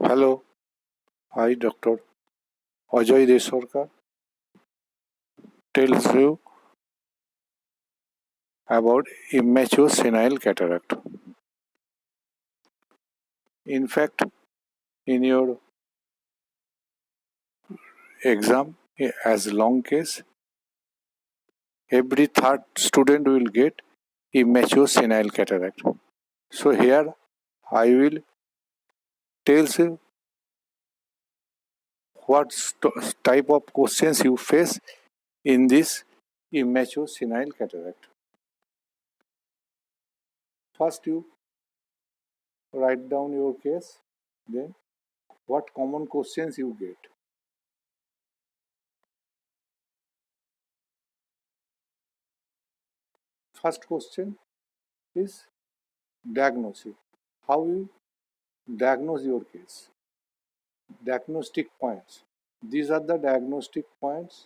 Hello, I Dr. Ajay Desorkar tells you about immature senile cataract. In fact, in your exam as long case, every third student will get immature senile cataract. So here I will tells you what type of questions you face in this immature senile cataract. First you write down your case, then what common questions you get. First question is diagnosis. How you diagnose your case. Diagnostic points. These are the diagnostic points.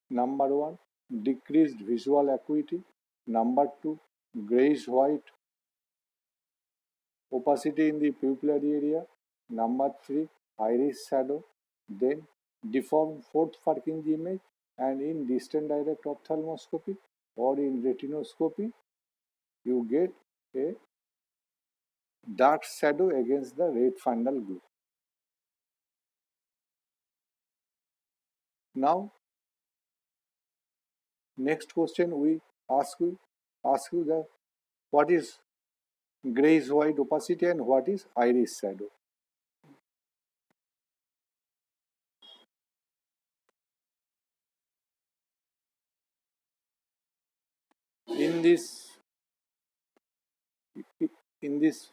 Number one, decreased visual acuity. Number two, grayish white opacity in the pupillary area. Number three, iris shadow. Then deformed fourth Purkinje image, and in distant direct ophthalmoscopy or in retinoscopy, you get a dark shadow against the red fundal glue. Now, next question we ask you that what is grayish white opacity and what is iris shadow. In this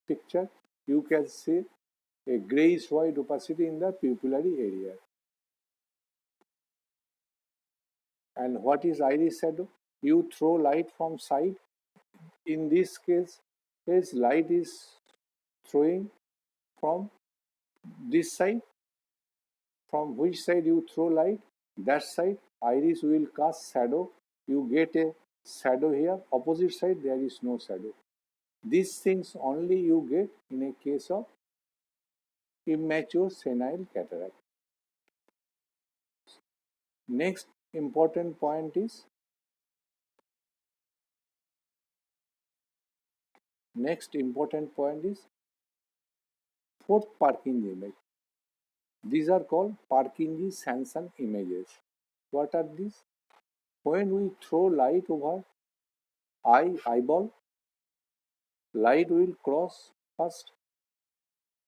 picture, you can see a grayish white opacity in the pupillary area. And what is iris shadow? You throw light from side. In this case, light is throwing from this side. From which side you throw light, that side iris will cast shadow. You get a shadow here. Opposite side there is no shadow. These things only you get in a case of immature senile cataract. Next important point is fourth Purkinje image. These are called Purkinje-Sanson images. What are these? When we throw light over eyeball, light will cross first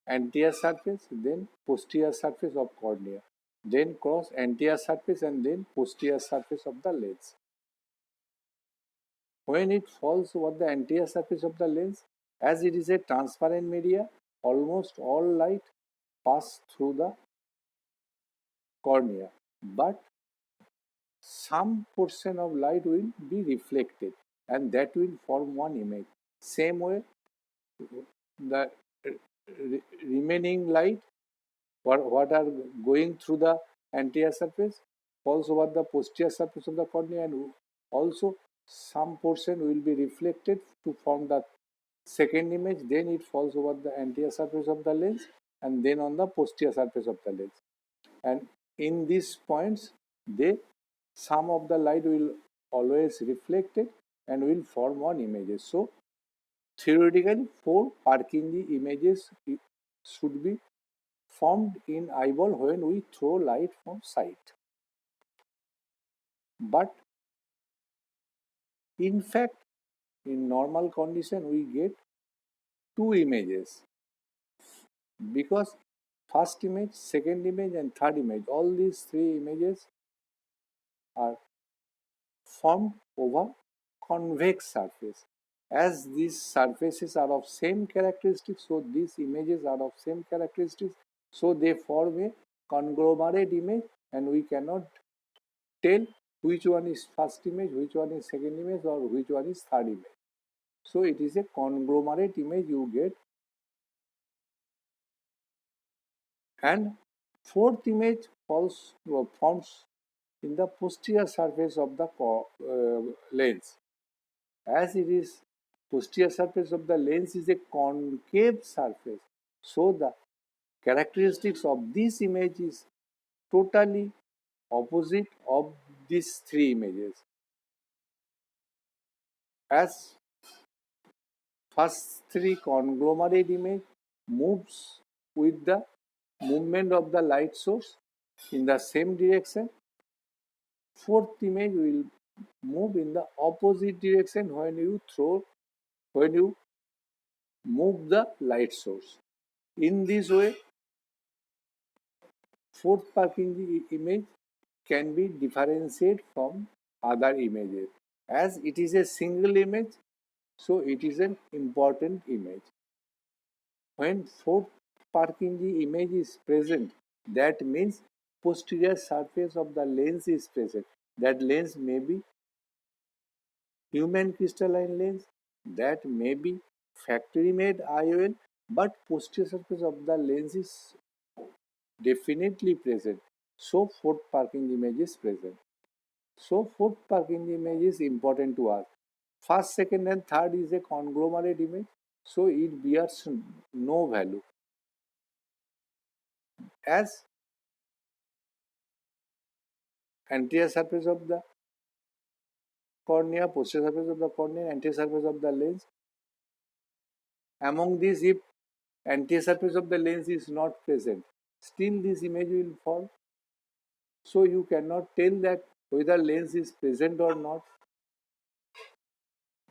anterior surface, then posterior surface of cornea, then cross anterior surface and then posterior surface of the lens. When it falls over the anterior surface of the lens, as it is a transparent media, almost all light pass through the cornea, but some portion of light will be reflected and that will form one image. Same way, the remaining light what are going through the anterior surface falls over the posterior surface of the cornea, and also some portion will be reflected to form the second image. Then it falls over the anterior surface of the lens and then on the posterior surface of the lens. And in these points, some of the light will always reflected and will form one image. So theoretically, 4 Purkinje images should be formed in eyeball when we throw light from sight. But in fact, in normal condition, we get 2 images, because first image, second image and third image, all these 3 images are formed over convex surface. As these surfaces are of same characteristics, so these images are of same characteristics, so they form a conglomerate image, and we cannot tell which one is first image, which one is second image, or which one is third image. So it is a conglomerate image you get. And fourth image forms in the posterior surface of the lens. As it is posterior surface of the lens is a concave surface. So the characteristics of this image is totally opposite of these three images. As first three conglomerate image moves with the movement of the light source in the same direction, fourth image will move in the opposite direction when you move the light source. In this way, fourth Purkinje image can be differentiated from other images. As it is a single image, so it is an important image. When fourth Purkinje image is present, that means posterior surface of the lens is present. That lens may be human crystalline lens, that may be factory made IOL, but posterior surface of the lens is definitely present. So fourth Purkinje image is present. So fourth Purkinje image is important to us. First, second and third is a conglomerate image, so it bears no value. As anterior surface of the cornea, posterior surface of the cornea, anterior surface of the lens. Among these, if anterior surface of the lens is not present, still this image will fall. So you cannot tell that whether lens is present or not.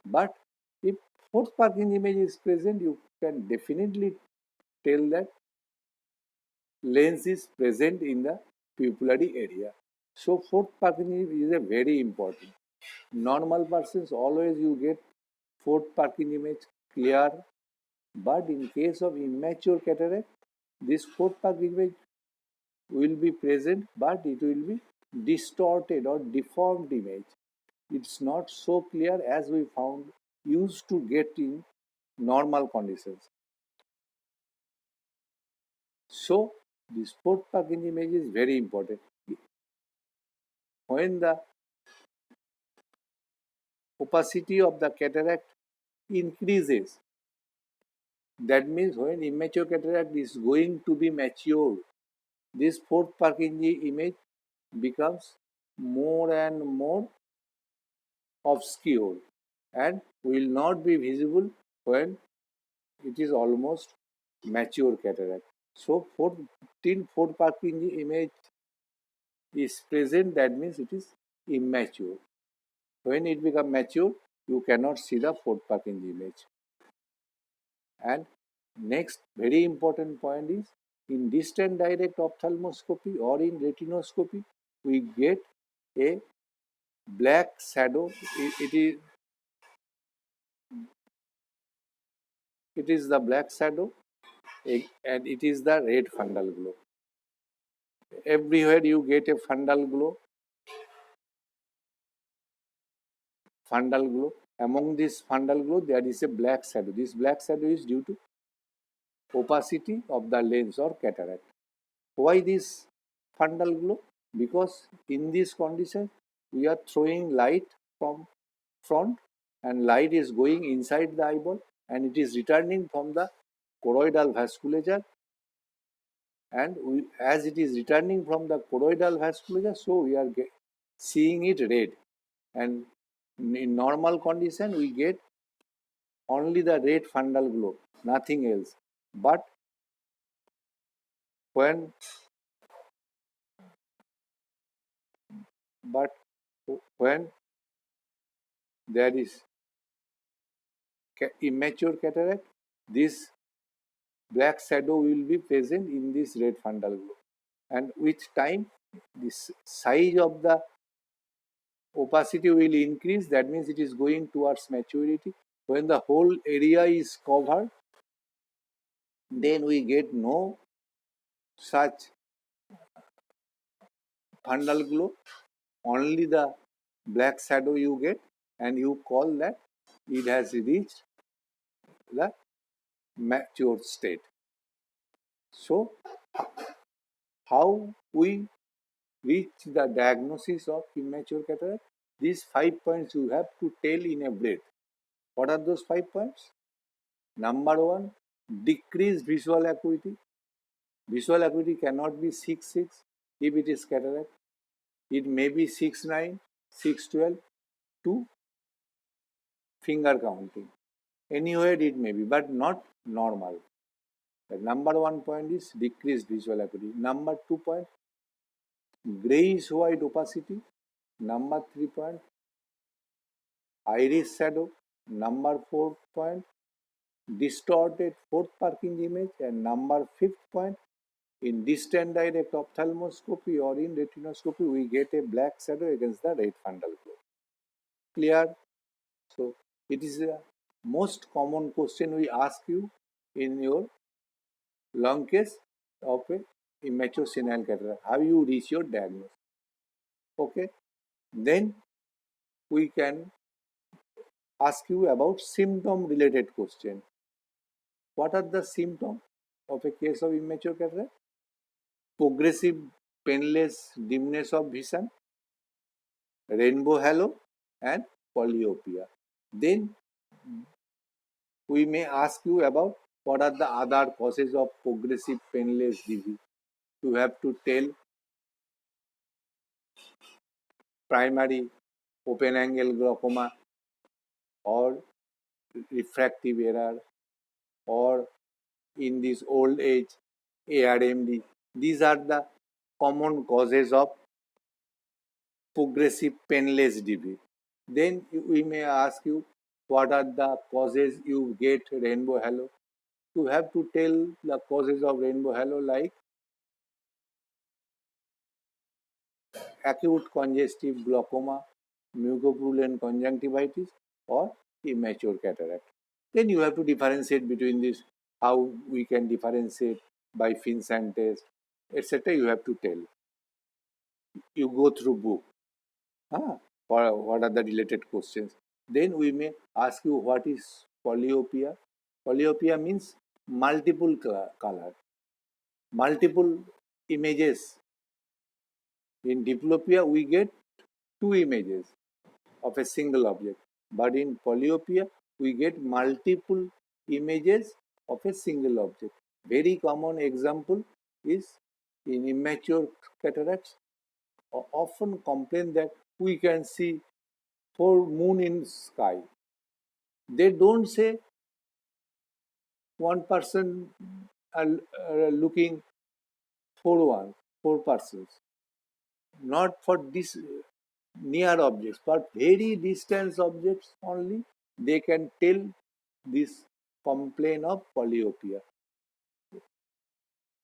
But if fourth Purkinje image is present, you can definitely tell that lens is present in the pupillary area. So fourth Purkinje is a very important. Normal persons always you get fourth Purkinje image clear, but in case of immature cataract, this fourth Purkinje image will be present, but it will be distorted or deformed image. It's not so clear as we found used to get in normal conditions. So this fourth Purkinje image is very important. When the opacity of the cataract increases, that means when immature cataract is going to be mature, this fourth Purkinje image becomes more and more obscure and will not be visible when it is almost mature cataract. So till fourth Purkinje image is present, that means it is immature. When it becomes mature, you cannot see the fourth Purkinje image. And next very important point is in distant direct ophthalmoscopy or in retinoscopy, we get a black shadow. It is the black shadow and it is the red fundal glow. Everywhere you get a fundal glow. Among this fundal glow, there is a black shadow. This black shadow is due to opacity of the lens or cataract. Why this fundal glow? Because in this condition, we are throwing light from front and light is going inside the eyeball and it is returning from the choroidal vasculature, and as it is returning from the choroidal vasculature, so we are seeing it red, and in normal condition we get only the red fundal glow, nothing else. But when but when there is immature cataract, this black shadow will be present in this red fundal glow, and with time this size of the opacity will increase. That means it is going towards maturity. When the whole area is covered, then we get no such fundal glow, only the black shadow you get, and you call that it has reached the mature state. So how we reach the diagnosis of immature cataract? These 5 points you have to tell in a breath. What are those 5 points? Number one, decreased visual acuity. Visual acuity cannot be 6.6 if it is cataract. It may be 6.9, 6.12 to finger counting. Anywhere it may be, but not normal. The number one point is decreased visual acuity. Number 2 point, grayish white opacity. Number 3 point, iris shadow. Number 4 point, distorted fourth parking image. And number 5th point, in distant direct ophthalmoscopy or in retinoscopy, we get a black shadow against the right fundal globe. Clear? So it is the most common question we ask you in your lung case of a immature senile cataract. How you reach your diagnosis? Okay. Then we can ask you about symptom-related question. What are the symptoms of a case of immature cataract? Progressive painless dimness of vision, rainbow halo, and polyopia. Then we may ask you about what are the other causes of progressive painless DV. You have to tell primary open angle glaucoma or refractive error or in this old age ARMD. These are the common causes of progressive painless DV. Then we may ask you what are the causes you get rainbow halo. You have to tell the causes of rainbow halo like acute congestive glaucoma, mucopurulent conjunctivitis, or immature cataract. Then you have to differentiate between this, how we can differentiate by Finsan test, etc. You have to tell. You go through book. What are the related questions? Then we may ask you what is polyopia. Polyopia means multiple color, multiple images. In diplopia, we get 2 images of a single object. But in polyopia, we get multiple images of a single object. Very common example is in immature cataracts, often complain that we can see 4 moon in sky. They don't say one person are looking for 4 persons. Not for this near objects, but very distant objects only, they can tell this complaint of polyopia.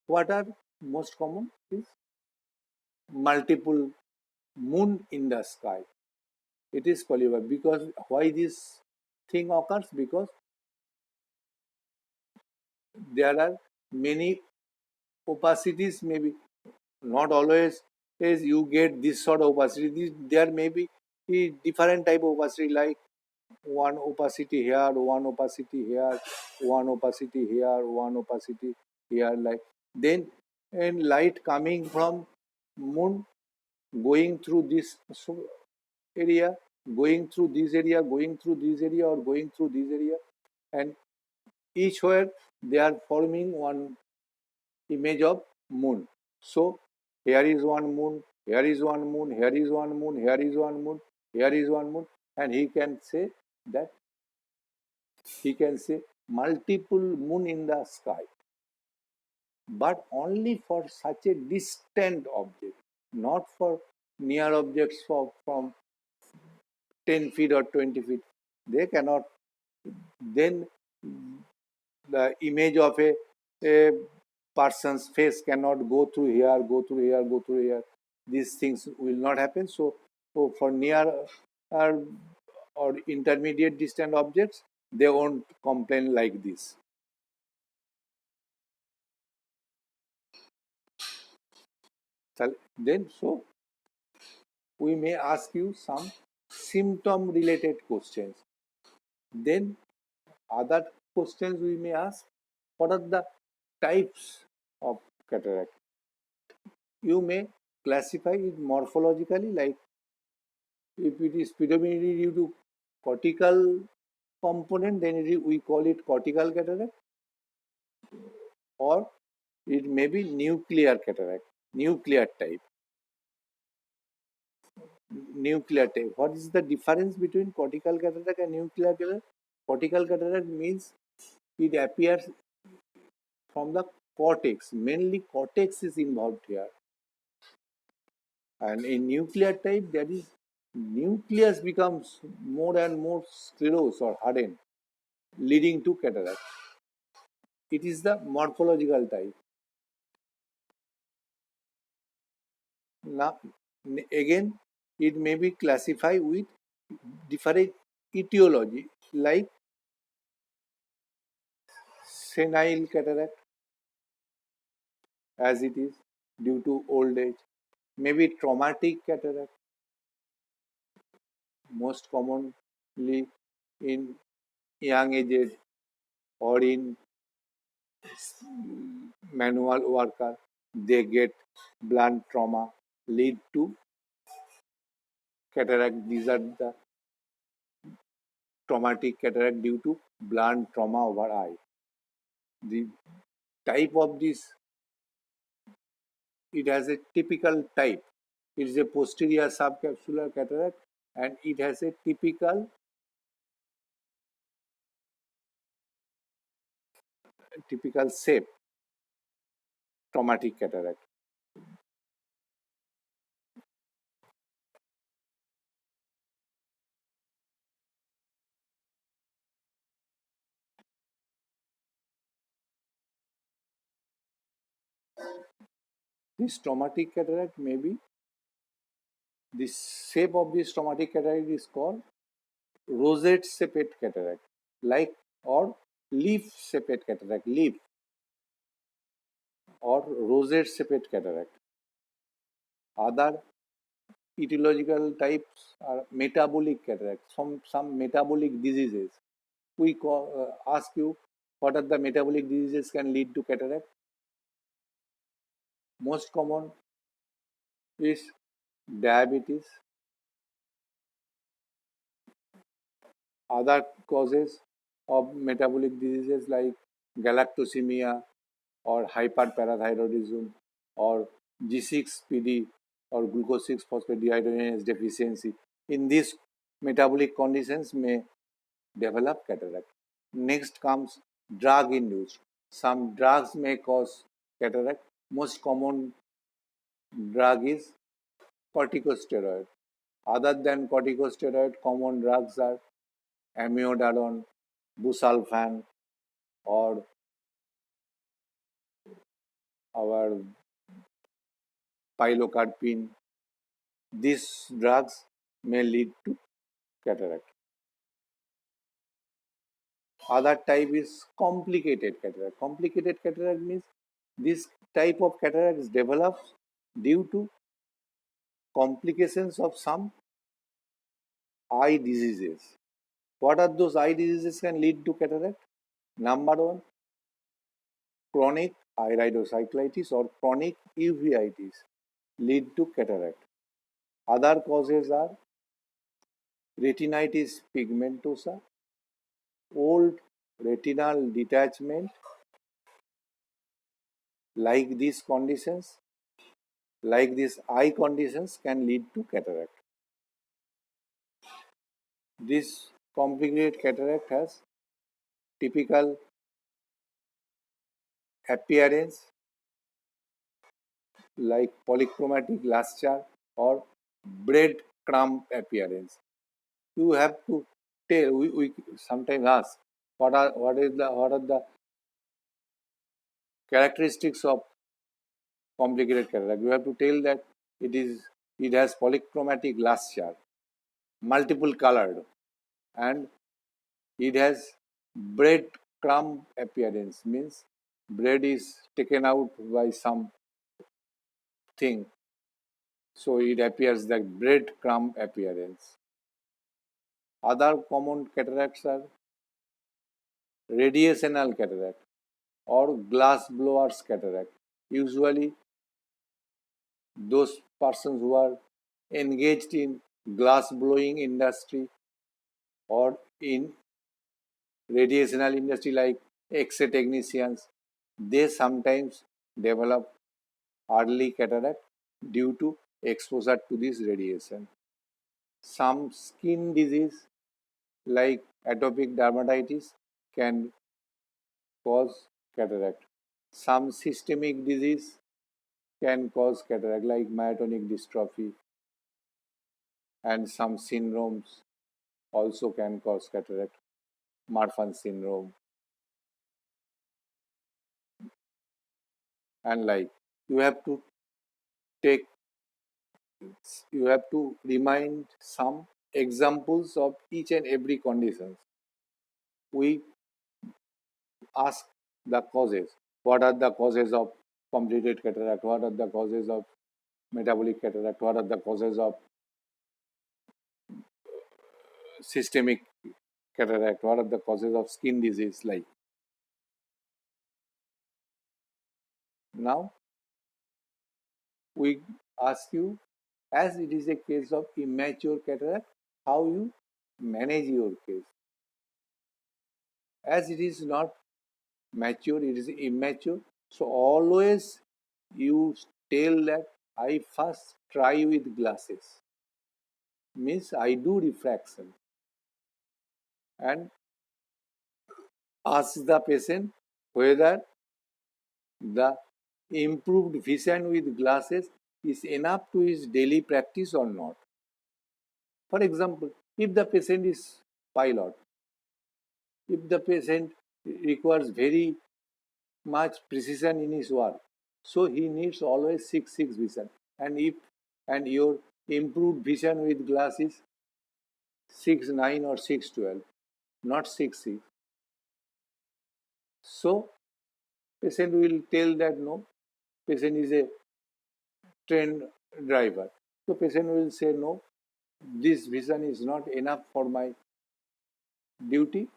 What are most common is multiple moon in the sky. It is polyopia. Because why this thing occurs? Because there are many opacities, maybe not always is you get this sort of opacity. There may be a different type of opacity, like one opacity here, one opacity here, one opacity here, one opacity here, like then and light coming from moon going through this area, going through this area, going through this area, or going through this area, and each where they are forming one image of moon. So here is one moon, here is one moon, here is one moon, here is one moon, here is one moon, and he can say that he can say multiple moon in the sky, but only for such a distant object, not for near objects from 10 feet or 20 feet. They cannot. Then the image of a person's face cannot go through here, go through here, go through here. These things will not happen. So for near or intermediate distant objects, they won't complain like this. Then so we may ask you some symptom related questions. Then other questions we may ask, what are the types of cataract? You may classify it morphologically, like if it is predominantly due to cortical component, then we call it cortical cataract, or it may be nuclear cataract, nuclear type. Nuclear type. What is the difference between cortical cataract and nuclear cataract? Cortical cataract means it appears from the cortex. Mainly cortex is involved here. And in nuclear type, that is, nucleus becomes more and more sclerosed or hardened, leading to cataract. It is the morphological type. Now, again, it may be classified with different etiology, like senile cataract, as it is due to old age, maybe traumatic cataract, most commonly in young ages or in manual worker, they get blunt trauma, lead to cataract. These are the traumatic cataract due to blunt trauma over eye. The type of this, it has a typical type. It is a posterior subcapsular cataract, and it has a typical shape, traumatic cataract. This traumatic cataract may be, the shape of this traumatic cataract is called rosette shaped cataract, like, or leaf shaped cataract, leaf, or rosette shaped cataract. Other etiological types are metabolic cataract, some metabolic diseases. We ask you, what are the metabolic diseases can lead to cataract? Most common is diabetes. Other causes of metabolic diseases like galactosemia or hyperparathyroidism or G6PD or glucose 6 phosphate dehydrogenase deficiency. In these metabolic conditions may develop cataract. Next comes drug induced. Some drugs may cause cataract. Most common drug is corticosteroid. Other than corticosteroid, common drugs are amiodarone, busulfan, or our pilocarpine. These drugs may lead to cataract. Other type is complicated cataract. Complicated cataract means this type of cataract develops due to complications of some eye diseases. What are those eye diseases can lead to cataract? Number one, chronic iridocyclitis or chronic uveitis lead to cataract. Other causes are retinitis pigmentosa, old retinal detachment, like these conditions, like these eye conditions can lead to cataract. This complicated cataract has typical appearance like polychromatic luster or breadcrumb appearance. You have to tell, we sometimes ask, what are the characteristics of complicated cataract? You have to tell that it has polychromatic luster, multiple colored, and it has breadcrumb appearance, means bread is taken out by some thing, so it appears like breadcrumb appearance. Other common cataracts are radiational cataract or glass blowers cataract. Usually, those persons who are engaged in glass blowing industry or in radiational industry like X-ray technicians, they sometimes develop early cataract due to exposure to this radiation. Some skin disease like atopic dermatitis can cause cataract. Some systemic disease can cause cataract like myotonic dystrophy, and some syndromes also can cause cataract. Marfan syndrome, and like you have to take you have to remind some examples of each and every conditions. We ask the causes. What are the causes of completed cataract? What are the causes of metabolic cataract? What are the causes of systemic cataract? What are the causes of skin disease? Like now, we ask you, as it is a case of immature cataract, how you manage your case. As it is not mature, it is immature. So always you tell that I first try with glasses. Means I do refraction and ask the patient whether the improved vision with glasses is enough to his daily practice or not. For example, if the patient is pilot, if the patient requires very much precision in his work, so he needs always 6-6 vision. And if and your improved vision with glass is 6-9 or 6-12, not 6-6. So patient will tell that no, patient is a trained driver. So patient will say no, this vision is not enough for my duty.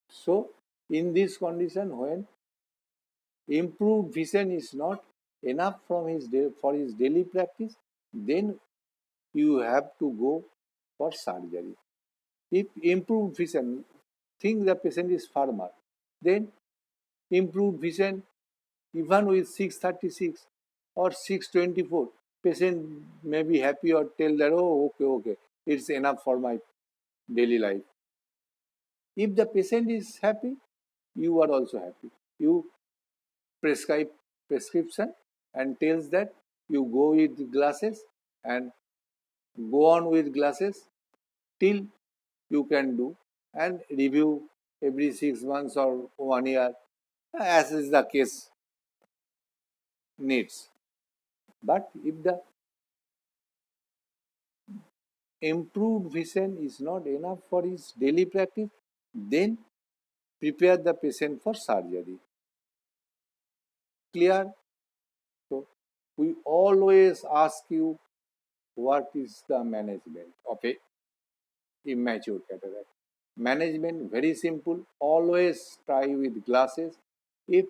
So in this condition, when improved vision is not enough from for his daily practice, then you have to go for surgery. If improved vision, think the patient is farmer, then improved vision even with 636 or 624, patient may be happy or tell that, oh, okay, it's enough for my daily life. If the patient is happy, you are also happy. You prescribe prescription and tells that you go with glasses and go on with glasses till you can do, and review every 6 months or 1 year as is the case needs. But if the improved vision is not enough for his daily practice, then prepare the patient for surgery. Clear? So we always ask you, what is the management of a immature cataract? Management very simple. Always try with glasses. If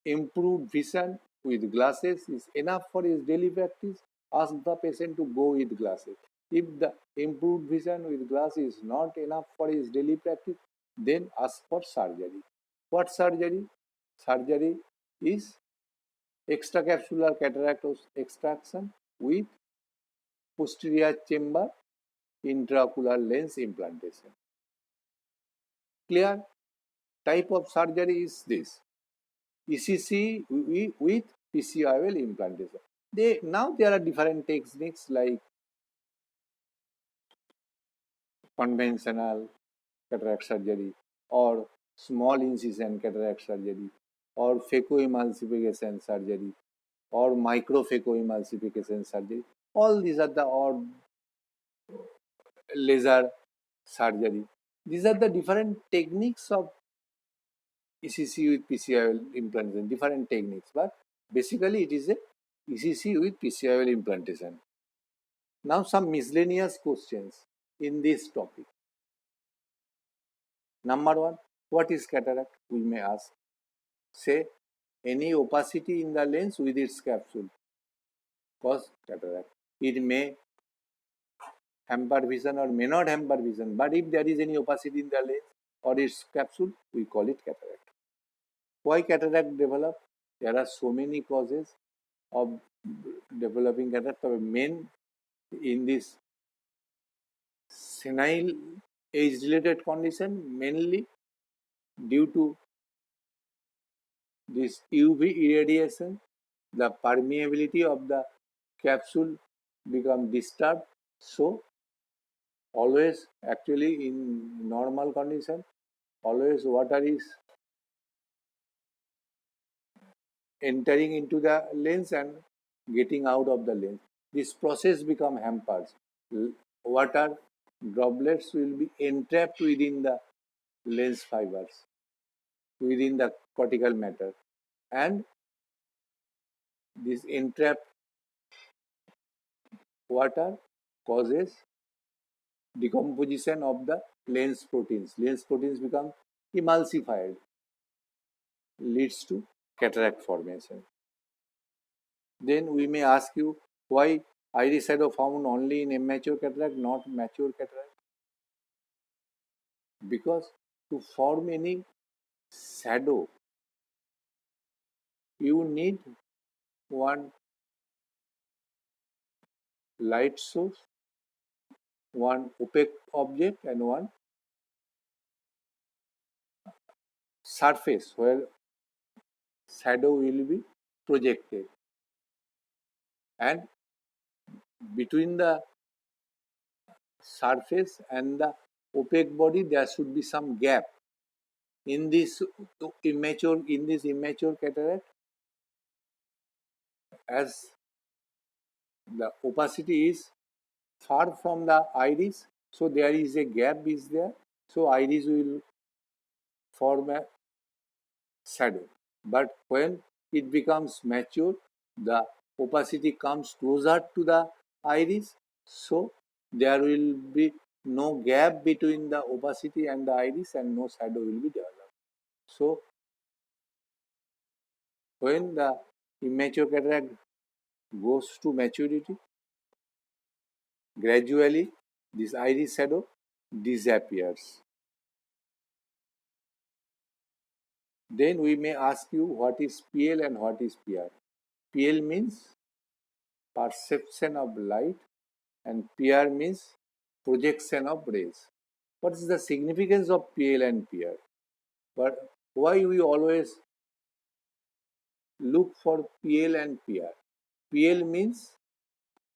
improved vision with glasses is enough for his daily practice, ask the patient to go with glasses. If the improved vision with glasses is not enough for his daily practice, then ask for surgery. What surgery? Surgery is extracapsular cataract extraction with posterior chamber intraocular lens implantation. Clear? Type of surgery is this: ECC with PCIOL implantation. Now there are different techniques like conventional cataract surgery, or small incision cataract surgery, or phacoemulsification surgery, or microphacoemulsification surgery. All these are the, or laser surgery. These are the different techniques of ECC with PCIOL implantation, different techniques, but basically it is a ECC with PCIOL implantation. Now some miscellaneous questions in this topic. Number one, what is cataract? We may ask. Say, any opacity in the lens with its capsule cause cataract. It may hamper vision or may not hamper vision, but if there is any opacity in the lens or its capsule, we call it cataract. Why cataract develop? There are so many causes of developing cataract. The main in this senile age-related condition, mainly due to this UV irradiation, the permeability of the capsule become disturbed. So always, actually in normal condition, always water is entering into the lens and getting out of the lens. This process become hampered. Water droplets will be entrapped within the lens fibers, within the cortical matter, and this entrapped water causes decomposition of the lens proteins. Lens proteins become emulsified, leads to cataract formation. Then we may ask you why iris shadow found only in immature cataract, not mature cataract? Because to form any shadow, you need one light source, one opaque object, and one surface where shadow will be projected. And between the surface and the opaque body, there should be some gap. In this immature cataract, as the opacity is far from the iris, so there is a gap is there, so iris will form a shadow. But when it becomes mature, the opacity comes closer to the iris, so there will be no gap between the opacity and the iris and no shadow will be developed. So when the immature cataract goes to maturity, gradually this iris shadow disappears. Then we may ask you what is PL and what is PR. PL means perception of light and PR means projection of rays. What is the significance of PL and PR? But why we always look for PL and PR? PL means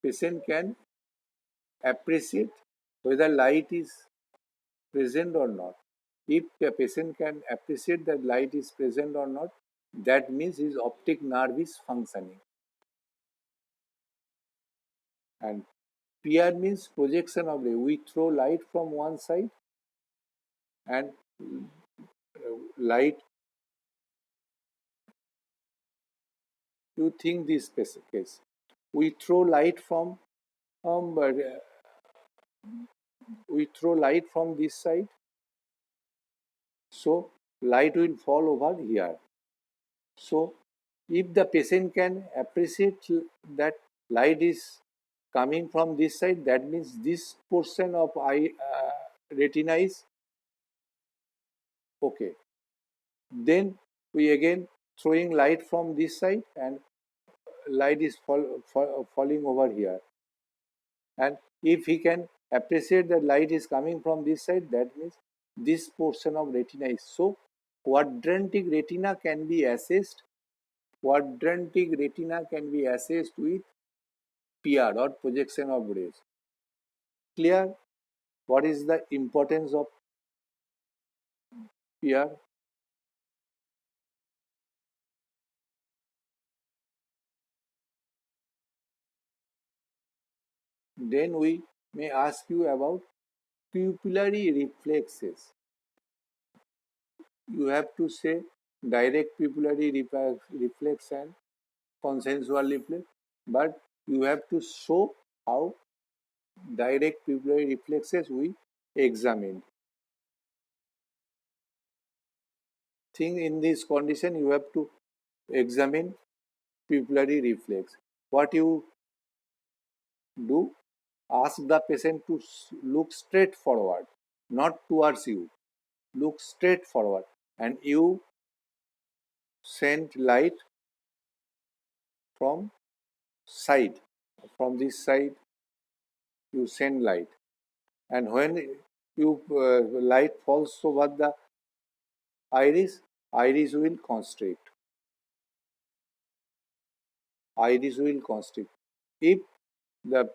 patient can appreciate whether light is present or not. If the patient can appreciate that light is present or not, that means his optic nerve is functioning. And PR means projection of ray. We throw light from one side and light, you think this case. We throw light from but we throw light from this side, so light will fall over here. So if the patient can appreciate that light is coming from this side, that means this portion of eye retina is okay. Then we again throwing light from this side and light is falling over here. And if he can appreciate that light is coming from this side, that means this portion of retina is so. Quadrantic retina can be assessed. Quadrantic retina can be assessed with PR or projection of rays. Clear? What is the importance of PR? Then we may ask you about pupillary reflexes. You have to say direct pupillary reflex and consensual reflex, but you have to show how direct pupillary reflexes we examined. Think in this condition you have to examine pupillary reflex. What you do, ask the patient to look straight forward, not towards you. Look straight forward, and you send light from side. From this side, you send light, and when you light falls over the iris, iris will constrict. Iris will constrict. If the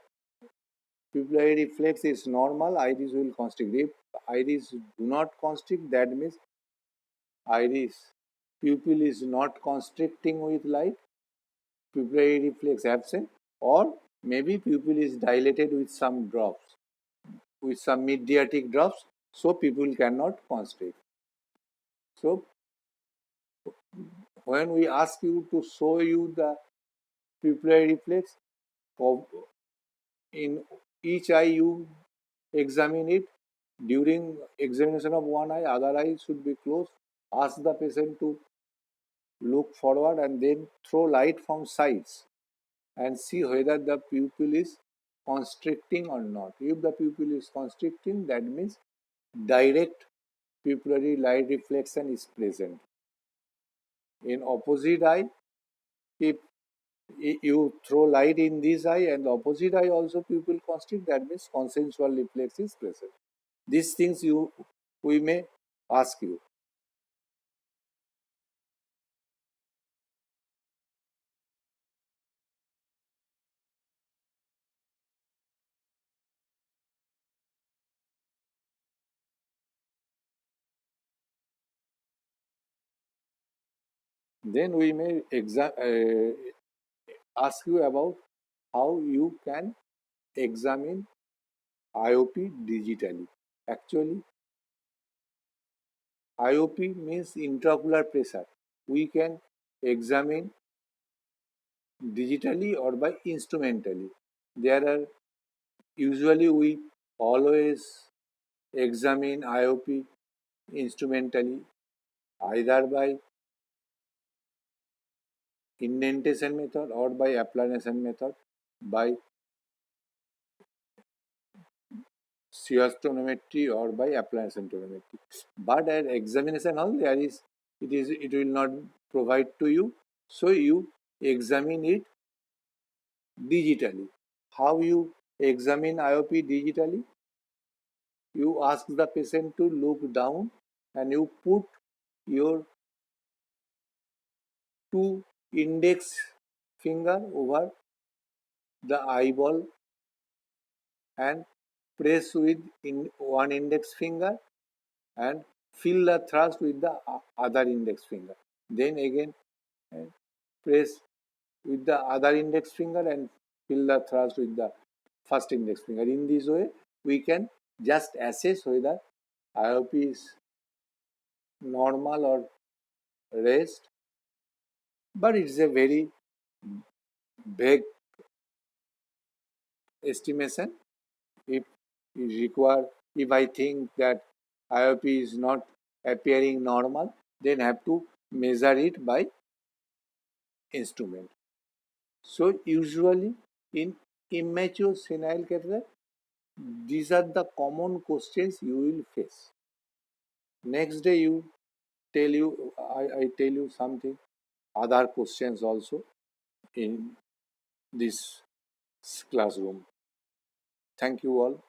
pupillary reflex is normal, iris will constrict. If iris do not constrict, that means iris pupil is not constricting with light, pupillary reflex absent, or maybe pupil is dilated with some drops, with some mediatic drops, so pupil cannot constrict. So when we ask you to show you the pupillary reflex, in each eye you examine it. During examination of one eye, other eye should be closed. Ask the patient to look forward and then throw light from sides and see whether the pupil is constricting or not. If the pupil is constricting, that means direct pupillary light reflection is present. In opposite eye, if you throw light in this eye and the opposite eye also pupil constrict, that means consensual reflex is present. These things we may ask you. Then we may ask you about how you can examine IOP digitally. Actually, IOP means intraocular pressure. We can examine digitally or by instrumentally. There are usually we always examine IOP instrumentally, either by indentation method or by applanation method, by pseudotonometry or by applanation tonometry. But at examination hall, it will not provide to you, so you examine it digitally. How you examine IOP digitally? You ask the patient to look down and you put your two index finger over the eyeball and press with one index finger and feel the thrust with the other index finger. Then again press with the other index finger and feel the thrust with the first index finger. In this way, we can just assess whether IOP is normal or raised, but it's a very vague estimation. If if I think that IOP is not appearing normal, then have to measure it by instrument. So usually in immature senile cataract, these are the common questions you will face. Next day I tell you something other questions also in this classroom. Thank you all.